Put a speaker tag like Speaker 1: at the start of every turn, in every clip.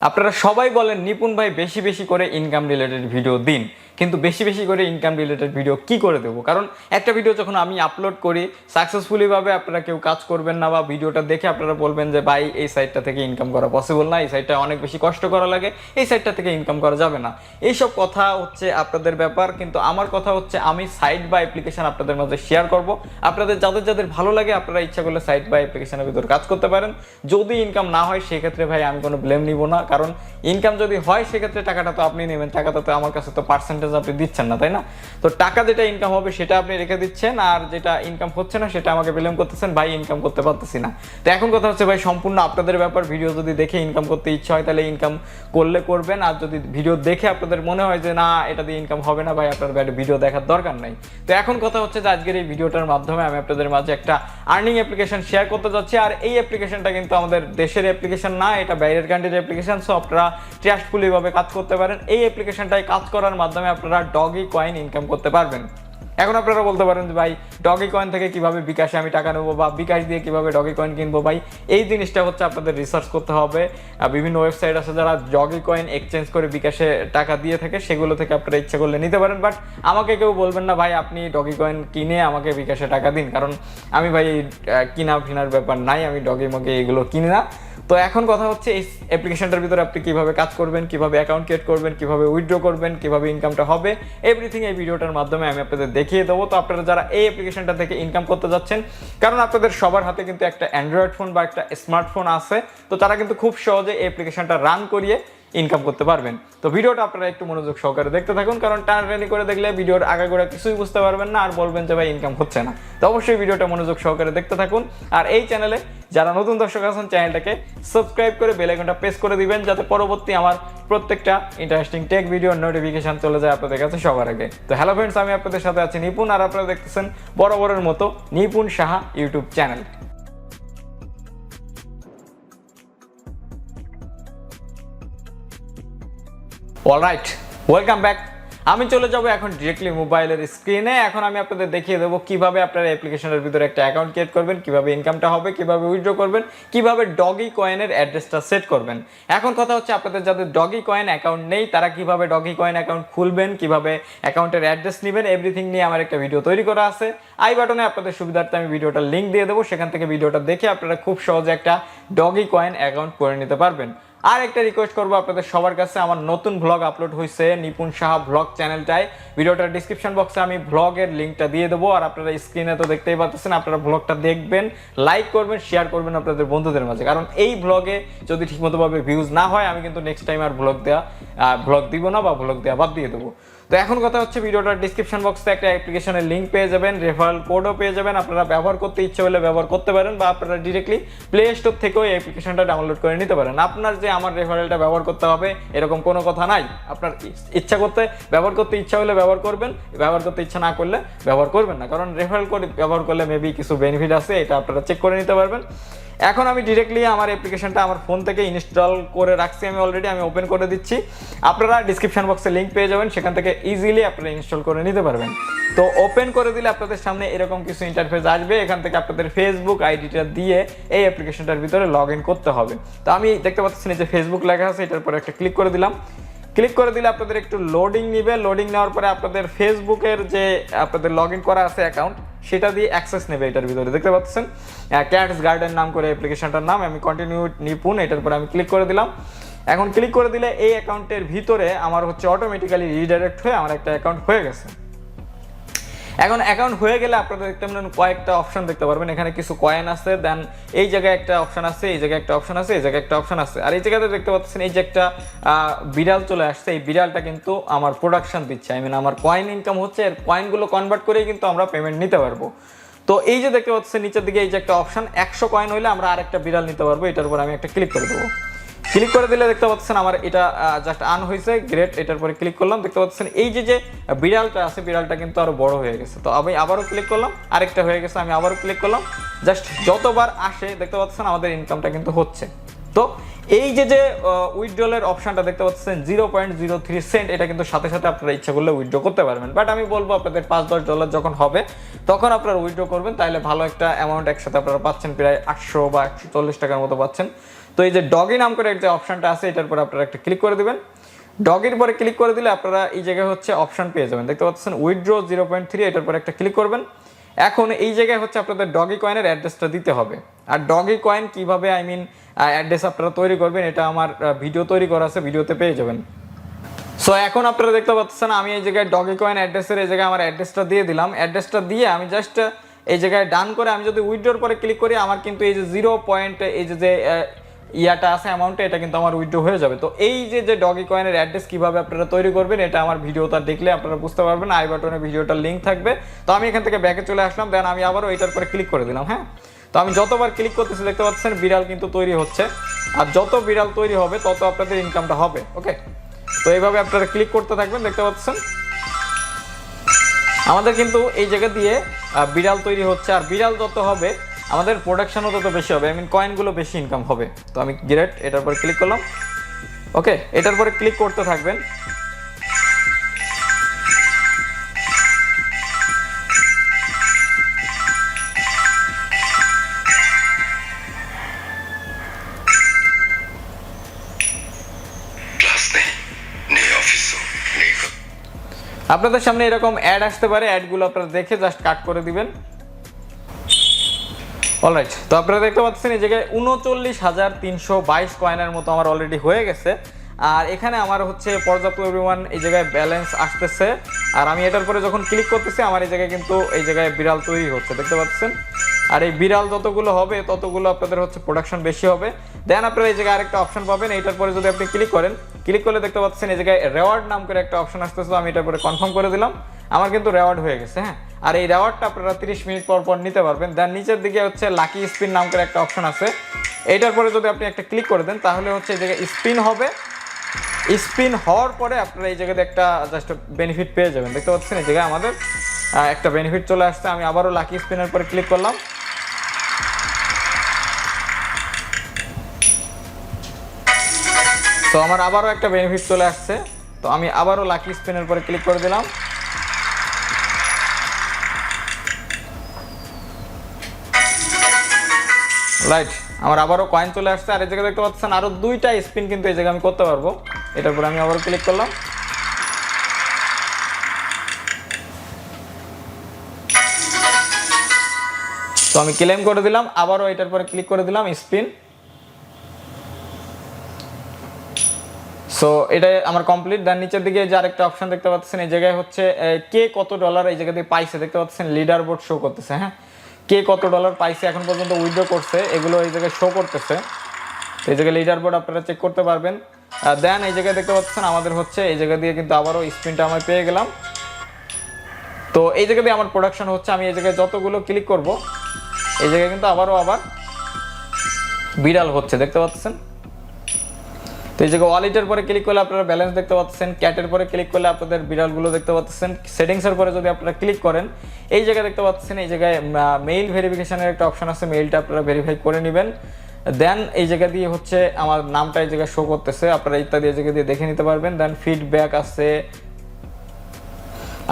Speaker 1: আপনারা সবাই বলেন নিপুণ ভাই বেশি বেশি করে ইনকাম রিলেটেড ভিডিও দিন, কিন্তু বেশি বেশি করে ইনকাম রিলেটেড ভিডিও কি করে দেবো? কারণ একটা ভিডিও যখন আমি আপলোড করি সাকসেসফুলিভাবে আপনারা কেউ কাজ করবেন না, বা ভিডিওটা দেখে আপনারা বলবেন যে ভাই এই সাইটটা থেকে ইনকাম করা পসিবল না, এই সাইটটা অনেক বেশি কষ্ট করা লাগে, এই সাইটটা থেকে ইনকাম করা যাবে না। এইসব কথা হচ্ছে আপনাদের ব্যাপার, কিন্তু আমার কথা হচ্ছে আমি সাইট বা অ্যাপ্লিকেশন আপনাদের মাঝে শেয়ার করব। আপনাদের যাদের যাদের ভালো লাগে আপনারা ইচ্ছা করলে সাইট বা অ্যাপ্লিকেশনের ভিতর কাজ করতে পারেন। যদি ইনকাম না হয় সেক্ষেত্রে ভাই আমি কোনো ব্লেম নিব না, কারণ ইনকাম যদি হয় সেক্ষেত্রে টাকাটা তো আপনি নেবেন, টাকাটা তো আমার কাছে তো পার্সেন্টেজ আপনি দিচ্ছেন না, তাই না? তো টাকা যেটা ইনকাম হবে সেটা আপনি রেখে দিচ্ছেন, আর যেটা ইনকাম হচ্ছে না সেটা আমাকে ব্লেম করতেছেন, ভাই ইনকাম করতে পারতেছি না। তো এখন কথা হচ্ছে ভাই সম্পূর্ণ আপনাদের ব্যাপার। ভিডিও যদি দেখে ইনকাম করতে ইচ্ছা হয় তাহলে ইনকাম করলে করবেন, আর যদি ভিডিও দেখে আপনাদের মনে হয় যে না এটা দিয়ে ইনকাম হবে না, ভাই আপনার ভিডিও দেখার দরকার নাই। তো এখন কথা হচ্ছে যে আজকের এই ভিডিওটার মাধ্যমে আমি আপনাদের মাঝে একটা আর্নিং অ্যাপ্লিকেশন শেয়ার করতে যাচ্ছি। আর এই অ্যাপ্লিকেশনটা কিন্তু আমাদের দেশের অ্যাপ্লিকেশন না, এটা বাইরের কান্ট্রির অ্যাপ্লিকেশন। সো আপনারা ট্রাস্টফুলি ভাবে কাজ করতে পারেন। এই অ্যাপ্লিকেশনটায় কাজ করার মাধ্যমে আপনারা ডগি কয়েন ইনকাম করতে পারবেন। এখন আপনারা বলতে পারেন যে ভাই ডগি কয়েন থেকে কিভাবে বিকাশে আমি টাকা নেবো, বা বিকাশ দিয়ে কিভাবে ডগি কয়েন কিনবো? ভাই এই জিনিসটা হচ্ছে আপনাদের রিসার্চ করতে হবে। বিভিন্ন ওয়েবসাইট আছে যারা ডগি কয়েন এক্সচেঞ্জ করে বিকাশে টাকা দিয়ে থাকে, সেগুলো থেকে আপনারা ইচ্ছা করলে নিতে পারেন। বাট আমাকে কেউ বলবেন না ভাই আপনি ডগি কয়েন কিনে আমাকে বিকাশে টাকা দিন, কারণ আমি ভাই কিনা ফিনার ব্যাপার নাই, আমি ডগি মগে এগুলো কিনি না। তো এখন কথা হচ্ছে এই অ্যাপ্লিকেশনটার ভিতরে আপনি কিভাবে কাজ করবেন, কিভাবে অ্যাকাউন্ট ক্রিয়েট করবেন, কিভাবে উইথড্র করবেন, কিভাবে ইনকামটা হবে, এভরিথিং এই ভিডিওটার মাধ্যমে আমি আপনাদের দেখিয়ে দেবো। তো আপনারা যারা এই অ্যাপ্লিকেশনটা থেকে ইনকাম করতে যাচ্ছেন, কারণ আপনাদের সবার হাতে কিন্তু একটা অ্যান্ড্রয়েড ফোন বা একটা স্মার্টফোন আছে, তো তারা কিন্তু খুব সহজে এই অ্যাপ্লিকেশনটা রান করিয়ে ইনকাম করতে পারবেন। তো ভিডিওটা আপনারা একটু মনোযোগ সহকারে দেখতে থাকুন, কারণ টানাটানি করে দেখলে ভিডিওর আগাগোড়া কিছুই বুঝতে পারবেন না, আর বলবেন যে ভাই ইনকাম হচ্ছে না। তো অবশ্যই ভিডিওটা মনোযোগ সহকারে দেখতে থাকুন। আর এই চ্যানেলে যারা নতুন দর্শক আছেন চ্যানেলটাকে সাবস্ক্রাইব করে বেল আইকনটা প্রেস করে দিবেন, যাতে পরবর্তী আমার প্রত্যেকটা ইন্টারেস্টিং টেক ভিডিওর নোটিফিকেশন চলে যায় আপনাদের কাছে সবার আগে। তো হ্যালো ফ্রেন্ডস, আমি আপনাদের সাথে আছি নিপুণ, আর আপনারা দেখতেছেন বরাবরের মতো Nipun Saha YouTube channel. Alright, welcome back. আমি চলে যাব এখন ডিরেক্টলি মোবাইলের স্ক্রিনে। এখন আমি আপনাদের দেখিয়ে দেবো কিভাবে আপনারা অ্যাপ্লিকেশনের ভিতরে একটা অ্যাকাউন্ট ক্রিয়েট করবেন, কিভাবে ইনকামটা হবে, কিভাবে উইথড্র করবেন, কিভাবে ডগি কয়েনের অ্যাড্রেসটা সেট করবেন। এখন কথা হচ্ছে আপনাদের যাদের ডগি কয়েন অ্যাকাউন্ট নেই তারা কিভাবে ডগি কয়েন অ্যাকাউন্ট খুলবেন, কিভাবে অ্যাকাউন্টের অ্যাড্রেস নেবেন, এভরিথিং নিয়ে আমার একটা ভিডিও তৈরি করা আছে। আই বাটনে আপনাদের সুবিধার্থে আমি ভিডিওটার লিঙ্ক দিয়ে দেবো, সেখান থেকে ভিডিওটা দেখে আপনারা খুব সহজে একটা ডগি কয়েন অ্যাকাউন্ট করে নিতে পারবেন। আর একটা রিকোয়েস্ট করবো আপনাদের সবার কাছে, আমার নতুন ভ্লগ আপলোড হয়েছে নিপুণ সাহা ভ্লগ চ্যানেলটায়। ভিডিওটার ডিসক্রিপশন বক্সে আমি ভ্লগের লিঙ্কটা দিয়ে দেবো, আর আপনারা স্ক্রিনে তো দেখতেই পাচ্ছেন। আপনারা ভ্লগটা দেখবেন, লাইক করবেন, শেয়ার করবেন আপনাদের বন্ধুদের মাঝে, কারণ এই ভ্লগে যদি ঠিকমতোভাবে ভিউজ না হয় আমি কিন্তু নেক্সট টাইম আর ভ্লগ দিব না, বা ভ্লগ দেওয়া বাদ দিয়ে দেবো। তো এখন কথা হচ্ছে ভিডিওটার ডিসক্রিপশন বক্সে একটা অ্যাপ্লিকেশনের লিঙ্ক পেয়ে যাবেন, রেফারেল কোডও পেয়ে যাবেন। আপনারা ব্যবহার করতে ইচ্ছে হলে ব্যবহার করতে পারেন, বা আপনারা ডিরেক্টলি প্লে স্টোর থেকেও এই অ্যাপ্লিকেশনটা ডাউনলোড করে নিতে পারেন। আপনার যে আমার রেফারেলটা ব্যবহার করতে হবে এরকম কোনো কথা নাই। আপনার ইচ্ছা করতে ব্যবহার করতে ইচ্ছা হলে ব্যবহার করবেন, ব্যবহার করতে ইচ্ছা না করলে ব্যবহার করবেন না, কারণ রেফারেল কোড ব্যবহার করলে মেবি কিছু বেনিফিট আছে, এটা আপনারা চেক করে নিতে পারবেন। এখন আমি ডিরেক্টলি আমার অ্যাপ্লিকেশনটা আমার ফোন থেকে ইনস্টল করে রাখছি, আমি অলরেডি আমি ওপেন করে দিচ্ছি। আপনারা ডিসক্রিপশন বক্সে লিঙ্ক পেয়ে যাবেন, সেখান থেকে ইজিলি আপনারা ইনস্টল করে নিতে পারবেন। তো ওপেন করে দিলে আপনাদের সামনে এরকম কিছু ইন্টারফেস আসবে। এখান থেকে আপনাদের ফেসবুক আইডিটা দিয়ে এই অ্যাপ্লিকেশনটার ভিতরে লগ ইন করতে হবে। তো আমি দেখতে পাচ্ছি যে ফেসবুক লেখা আছে, এটার পরে একটা ক্লিক করে দিলাম। ক্লিক করে দিলে আপনাদের একটু লোডিং নিবে। লোডিং নেওয়ার পরে আপনাদের ফেসবুকের যে আপনাদের লগ ইন করা আছে অ্যাকাউন্ট, সেটা দিয়ে অ্যাক্সেস নেবে। এটার ভিতরে দেখতে পাচ্ছেন ক্যাটসগার্ডেন নাম করে অ্যাপ্লিকেশনটার নাম। আমি কন্টিনিউ নিপুণ, এটার পরে আমি ক্লিক করে দিলাম। এখন ক্লিক করে দিলে এই অ্যাকাউন্টের ভিতরে আমার হচ্ছে অটোমেটিক্যালি রিডাইরেক্ট হয়ে আমার একটা অ্যাকাউন্ট হয়ে গেছে। এখন অ্যাকাউন্ট হয়ে গেলে আপনারা দেখতে পাবেন কয়েকটা অপশন দেখতে পারবেন। এখানে কিছু কয়েন আছে, দেন এই জায়গায় একটা অপশন আছে, এই জায়গায় একটা অপশন আছে, এই জায়গায় একটা অপশন আছে, আর এই জায়গাতে দেখতে পাচ্ছেন এই যে একটা বিড়াল চলে আসছে। এই বিড়ালটা কিন্তু আমার প্রোডাকশন দিচ্ছে, আই মিন আমার কয়েন ইনকাম হচ্ছে। এর কয়েনগুলো কনভার্ট করেই কিন্তু আমরা পেমেন্ট নিতে পারবো। তো এই যে দেখতে পাচ্ছেন নিচের দিকে এই যে একটা অপশন, 100 কয়েন হইলে আমরা আরেকটা বিড়াল নিতে পারবো। এটার উপর আমি একটা ক্লিক করে দেবো। ক্লিক করে দিলে দেখতে পাচ্ছেন আমার এটা জাস্ট আন হয়েছে, গ্রেট। এটার পরে ক্লিক করলাম, দেখতে পাচ্ছেন এই যে বিড়ালটা আছে, বিড়ালটা কিন্তু আরো বড় হয়ে গেছে। তো আমি আবারও ক্লিক করলাম, আরেকটা হয়ে গেছে, আমি আবারও ক্লিক করলাম। জাস্ট যতবার আসে দেখতে পাচ্ছেন আমাদের ইনকামটা কিন্তু হচ্ছে। তো এই যে উইথড্রলের অপশনটা দেখতে পাচ্ছেন 0.03 সেন্ট, এটা কিন্তু সাথে সাথে আপনারা ইচ্ছা করলে উইথড্র করতে পারবেন। বাট আমি বলবো আপনাদের $5-10 যখন হবে তখন আপনারা উইথড্র করবেন, তাহলে ভালো একটা অ্যামাউন্ট একসাথে আপনারা পাচ্ছেন, প্রায় 800 বা 140 টাকার মতো পাচ্ছেন। তো এই যে ডগি নাম করে একটা অপশনটা আছে, এটার পরে আপনারা একটা ক্লিক করে দিবেন। ডগির পরে ক্লিক করে দিলে আপনারা এই জায়গায় হচ্ছে অপশন পেয়ে যাবেন, দেখতে পাচ্ছেন উইথড্র 0.3, এটার পরে একটা ক্লিক করবেন। এখন এই জায়গায় হচ্ছে আপনাদের ডগি কয়েনের অ্যাড্রেসটা দিতে হবে। আর ডগি কয়েন কিভাবে অ্যাড্রেস আপনারা তৈরি করবেন, এটা আমার ভিডিও তৈরি করা আছে, ভিডিওতে পেয়ে যাবেন। সো এখন আপনারা দেখতে পাচ্ছেন আমি এই জায়গায় ডগি কয়েন অ্যাড্রেসের এই জায়গায় আমার অ্যাড্রেসটা দিয়ে দিলাম। অ্যাড্রেসটা দিয়ে আমি জাস্ট এই জায়গায় ডান করে আমি যদি উইথড্রর পরে ক্লিক করি, আমার কিন্তু এই যে 0 পয়েন্ট এই যে ইয়াটা আছে অ্যামাউন্টে, এটা কিন্তু আমার উইথড্র হয়ে যাবে। তো এই যে ডগি কয়েনের অ্যাড্রেস কিভাবে আপনারা তৈরি করবেন, এটা আমার ভিডিওটা দেখলে আপনারা বুঝতে পারবেন। আই বাটনে ভিডিওটার লিঙ্ক থাকবে। তো আমি এখান থেকে ব্যাকে চলে আসলাম, দেন আমি আবারও এটার পরে ক্লিক করে দিলাম। হ্যাঁ, তো আমি যতবার ক্লিক করতেছি দেখতে পাচ্ছেন বিড়াল কিন্তু তৈরি হচ্ছে, আর যত বিড়াল তৈরি হবে তত আপনাদের ইনকামটা হবে। ওকে, তো এইভাবে আপনারা ক্লিক করতে থাকবেন। দেখতে পাচ্ছেন আমাদের কিন্তু এই জায়গা দিয়ে বিড়াল তৈরি হচ্ছে, আর বিড়াল যত হবে আমাদের প্রোডাকশনও তত বেশি হবে, কয়েনগুলো বেশি ইনকাম হবে। তো আমি গ্রেট এটার পরে ক্লিক করলাম। ওকে, এটার পরে ক্লিক করতে থাকবেন। আপনাদের সামনে এরকম অ্যাড আসতে পারে, অ্যাডগুলো আপনারা দেখে জাস্ট কাট করে দিবেন। অলরাইট, তো আপনারা দেখতে পাচ্ছেন এই জায়গায় 39,322 কয়েনের মতো আমার অলরেডি হয়ে গেছে। আর এখানে আমার হচ্ছে পর্যাপ্ত পরিমাণ এই জায়গায় ব্যালেন্স আসতেছে। আর আমি এটার পরে যখন ক্লিক করতেছি আমার এই জায়গায় কিন্তু এই জায়গায় বিড়াল তৈরি হচ্ছে, দেখতে পাচ্ছেন। আর এই বিড়াল যতগুলো হবে ততগুলো আপনাদের হচ্ছে প্রোডাকশন বেশি হবে। দেন আপনারা এই জায়গায় আরেকটা অপশন পাবেন, এইটার পরে যদি আপনি ক্লিক করেন, ক্লিক করলে দেখতে পাচ্ছেন এই জায়গায় রেওয়ার্ড নাম করে একটা অপশন আসতেছে। আমি এটার পরে কনফার্ম করে দিলাম, আমার কিন্তু রেওয়ার্ড হয়ে গেছে। হ্যাঁ, আর এই রেওয়ার্ডটা আপনারা 30 মিনিট পর পর নিতে পারবেন। দেন নিচের দিকে হচ্ছে লাকি স্পিন নাম করে একটা অপশন আছে, এইটার পরে যদি আপনি একটা ক্লিক করে দেন তাহলে হচ্ছে এই জায়গায় স্পিন হবে। স্পিন হওয়ার পরে আপনারা এই জায়গাতে একটা জাস্ট বেনিফিট পেয়ে যাবেন। দেখতে পাচ্ছেন এই জায়গায় আমাদের একটা বেনিফিট চলে আসছে। আমি আবারও লাকি স্পিনের পরে ক্লিক করলাম। তো আমার আবারও একটা বেনিফিট চলে আসছে। তো আমি আবারও লাকি স্পিনের পরে ক্লিক করে দিলাম। রাইট, আমার আবারও কয়েন চলে আসছে। আর এই জায়গায় দেখতে পাচ্ছেন আরো 2টা স্পিন কিন্তু এই জায়গায় আমি করতে পারবো। এটার পরে আমি আবারও ক্লিক করলাম। তো আমি ক্লেম করে দিলাম, আবারও এটার পরে ক্লিক করে দিলাম স্পিন। সো এটা আমার কমপ্লিট। দেন নিচের দিকে যে আরেকটা অপশন দেখতে পাচ্ছেন, এই জায়গায় হচ্ছে কে কত ডলার এই জায়গা থেকে পাইছে, দেখতে পাচ্ছেন লিডার বোর্ড শো করতেছে। হ্যাঁ, কে কত ডলার পাইছে এখন পর্যন্ত উইথড্র করছে, এগুলো এই জায়গায় শো করতেছে। এই জায়গায় লিডার বোর্ড আপনারা চেক করতে পারবেন। দেন এই জায়গায় দেখতে পাচ্ছেন আমাদের হচ্ছে এই জায়গা দিয়ে কিন্তু আবারও স্পিনটা আমি পেয়ে গেলাম। তো এই জায়গা দিয়ে আমার প্রোডাকশন হচ্ছে। আমি এই জায়গায় যতগুলো ক্লিক করব এই জায়গায় কিন্তু আবার বিড়াল হচ্ছে, দেখতে পাচ্ছেন। তো এই জায়গায় ওয়ালেটের পরে ক্লিক করলে আপনারা ব্যালেন্স দেখতে পাচ্ছেন, ক্যাটের পরে ক্লিক করলে আপনাদের বিড়ালগুলো দেখতে পাচ্ছেন, সেটিংসের পরে যদি আপনারা ক্লিক করেন এই জায়গায় দেখতে পাচ্ছেন এই জায়গায় মেইল ভেরিফিকেশনের একটা অপশন আছে, মেইলটা আপনারা ভেরিফাই করে নেবেন। দেন এই জায়গা দিয়ে হচ্ছে আমার নামটা এই জায়গায় শো করতেছে, আপনারা ইত্যাদি এই জায়গা দিয়ে দেখে নিতে পারবেন। দেন ফিডব্যাক আছে,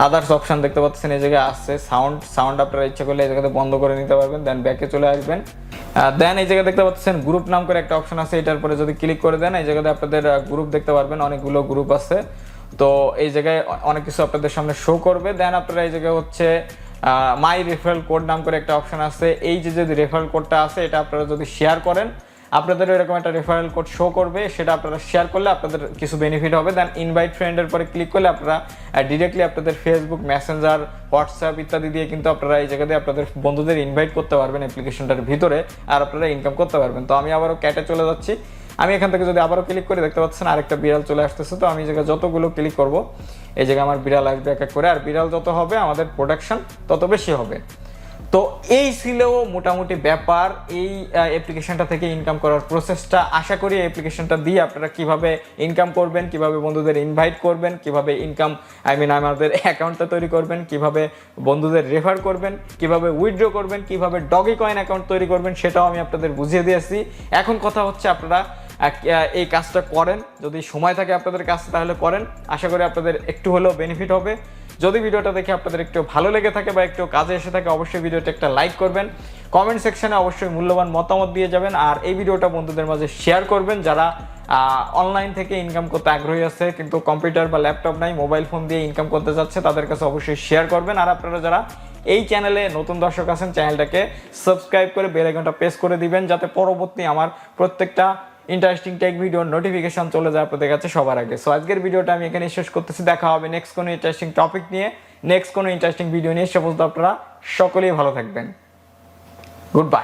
Speaker 1: আদার্স অপশন দেখতে পাচ্ছেন এই জায়গায় আছে, সাউন্ড আপনারা ইচ্ছা করলে এই জায়গাতে বন্ধ করে নিতে পারবেন। দেন ব্যাকে চলে আসবেন। দেন এই জায়গায় দেখতে পাচ্ছেন গ্রুপ নাম করে একটা অপশন আছে, এটার পরে যদি ক্লিক করে দেন এই জায়গাতে আপনাদের গ্রুপ দেখতে পারবেন, অনেকগুলো গ্রুপ আছে। তো এই জায়গায় অনেক কিছু আপনাদের সামনে শো করবে। দেন আপনারা এই জায়গায় হচ্ছে মাই রেফারেল কোড নাম করে একটা অপশন আছে, এই যে যদি রেফারেল কোডটা আছে এটা আপনারা যদি শেয়ার করেন আপনাদের এরকম একটা রেফারেল কোড শো করবে, সেটা আপনারা শেয়ার করলে আপনাদের কিছু বেনিফিট হবে। দেন ইনভাইট ফ্রেন্ডের পরে ক্লিক করলে আপনারা ডিরেক্টলি আপনাদের ফেসবুক, মেসেঞ্জার, হোয়াটসঅ্যাপ ইত্যাদি দিয়ে কিন্তু আপনারা এই জায়গাতে আপনাদের বন্ধুদের ইনভাইট করতে পারবেন অ্যাপ্লিকেশনটার ভিতরে, আর আপনারা ইনকাম করতে পারবেন। তো আমি আবারও ক্যাটে চলে যাচ্ছি। আমি এখান থেকে যদি আবারও ক্লিক করি দেখতে পাচ্ছেন আরেকটা বিড়াল চলে আসতেছে। তো আমি এই জায়গায় যতগুলো ক্লিক করব এই জায়গায় আমার বিড়াল আসবে এক এক করে, আর বিড়াল যত হবে আমাদের প্রোডাকশন তত বেশি হবে। তো এই ছিল মোটামুটি ব্যাপার এই অ্যাপ্লিকেশনটা থেকে ইনকাম করার প্রসেসটা। আশা করি এই অ্যাপ্লিকেশনটা দিয়ে আপনারা কিভাবে ইনকাম করবেন, কিভাবে বন্ধুদের ইনভাইট করবেন, কিভাবে আমাদের অ্যাকাউন্টটা তৈরি করবেন, কিভাবে বন্ধুদের রেফার করবেন, কিভাবে উইথড্র করবেন, কিভাবে ডগি কয়েন অ্যাকাউন্ট তৈরি করবেন সেটাও আমি আপনাদের বুঝিয়ে দিয়েছি। এখন কথা হচ্ছে আপনারা এই কাজটা করেন, যদি সময় থাকে আপনাদের কাছে তাহলে করেন। আশা করি আপনাদের একটু হলেও বেনিফিট হবে। যদি ভিডিওটা দেখে আপনাদের একটু ভালো লেগে থাকে বা একটু কাজে এসে থাকে অবশ্যই ভিডিওটা একটা লাইক করবেন, কমেন্ট সেকশনে অবশ্যই মূল্যবান মতামত দিয়ে যাবেন, আর এই ভিডিওটা বন্ধুদের মাঝে শেয়ার করবেন যারা অনলাইন থেকে ইনকাম করতে আগ্রহী আছে কিন্তু কম্পিউটার বা ল্যাপটপ নাই, মোবাইল ফোন দিয়ে ইনকাম করতে যাচ্ছে, তাদের কাছে অবশ্যই শেয়ার করবেন। আর আপনারা যারা এই চ্যানেলে নতুন দর্শক আছেন চ্যানেলটাকে সাবস্ক্রাইব করে বেল আইকনটা প্রেস করে দিবেন যাতে পরবর্তী আমার প্রত্যেকটা ইন্টারেস্টিং টেক ভিডিওর নোটিফিকেশন চলে যায় আপনাদের কাছে সবার আগে। সো আজকের ভিডিওটা আমি এখানে শেষ করতেছি, দেখা হবে নেক্সট কোনো ইন্টারেস্টিং টপিক নিয়ে, নেক্সট কোনো ইন্টারেস্টিং ভিডিও নিয়ে। সে পর্যন্ত আপনারা সকলেই ভালো থাকবেন। Good bye.